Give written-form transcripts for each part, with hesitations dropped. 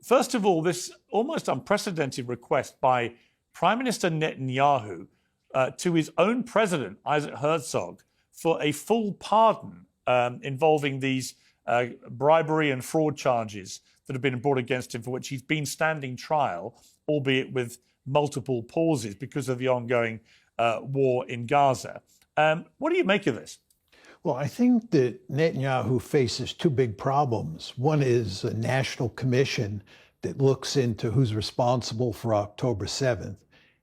First of all, this almost unprecedented request by Prime Minister Netanyahu to his own president, Isaac Herzog, for a full pardon involving these bribery and fraud charges that have been brought against him, for which he's been standing trial, albeit with multiple pauses because of the ongoing war in Gaza. What do you make of this? Well, I think that Netanyahu faces two big problems. One is a national commission that looks into who's responsible for October 7th,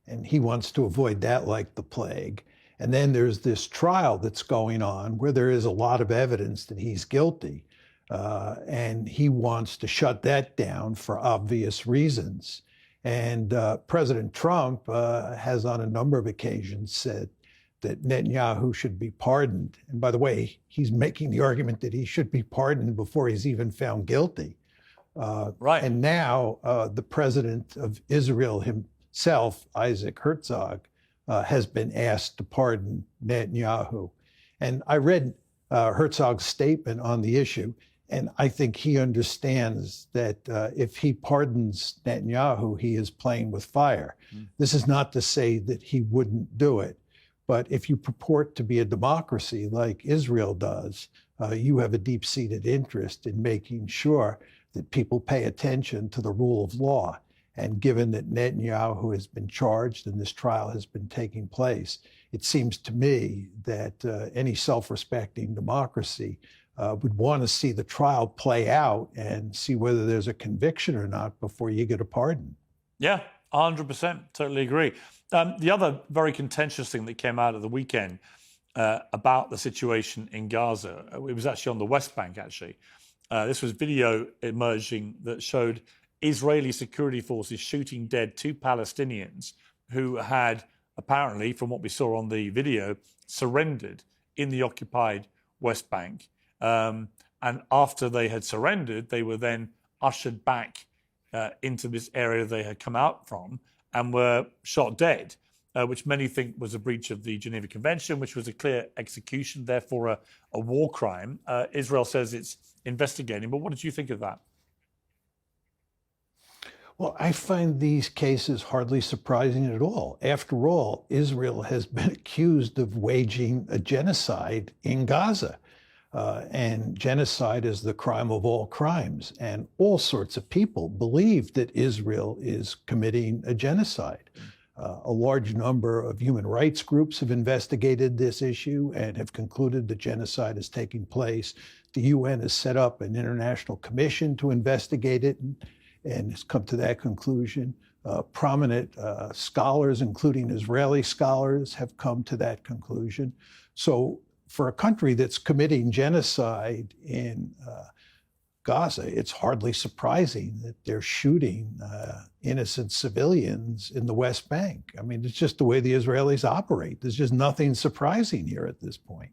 and he wants to avoid that like the plague. And then there's this trial that's going on where there is a lot of evidence that he's guilty, and he wants to shut that down for obvious reasons. And President Trump has on a number of occasions said that Netanyahu should be pardoned. And by the way, he's making the argument that he should be pardoned before he's even found guilty. Right. And now the president of Israel himself, Isaac Herzog, has been asked to pardon Netanyahu. And I read Herzog's statement on the issue, and I think he understands that if he pardons Netanyahu, he is playing with fire. This is not to say that he wouldn't do it. But if you purport to be a democracy like Israel does, you have a deep-seated interest in making sure that people pay attention to the rule of law. And given that Netanyahu has been charged and this trial has been taking place, it seems to me that any self-respecting democracy would want to see the trial play out and see whether there's a conviction or not before you get a pardon. Yeah, 100%. Totally agree. The other very contentious thing that came out of the weekend about the situation in Gaza, it was actually on the West Bank, actually. This was video emerging that showed Israeli security forces shooting dead 2 Palestinians who had apparently, from what we saw on the video, surrendered in the occupied West Bank. And after they had surrendered, they were then ushered back into this area they had come out from and were shot dead, which many think was a breach of the Geneva Convention, which was a clear execution, therefore a war crime. Israel says it's investigating, but what did you think of that? Well, I find these cases hardly surprising at all. After all, Israel has been accused of waging a genocide in Gaza. And genocide is the crime of all crimes. And all sorts of people believe that Israel is committing a genocide. A large number of human rights groups have investigated this issue and have concluded that genocide is taking place. The UN has set up an international commission to investigate it and has come to that conclusion. Prominent scholars, including Israeli scholars, have come to that conclusion. So for a country that's committing genocide in Gaza, it's hardly surprising that they're shooting innocent civilians in the West Bank. I mean, it's just the way the Israelis operate. There's just nothing surprising here at this point.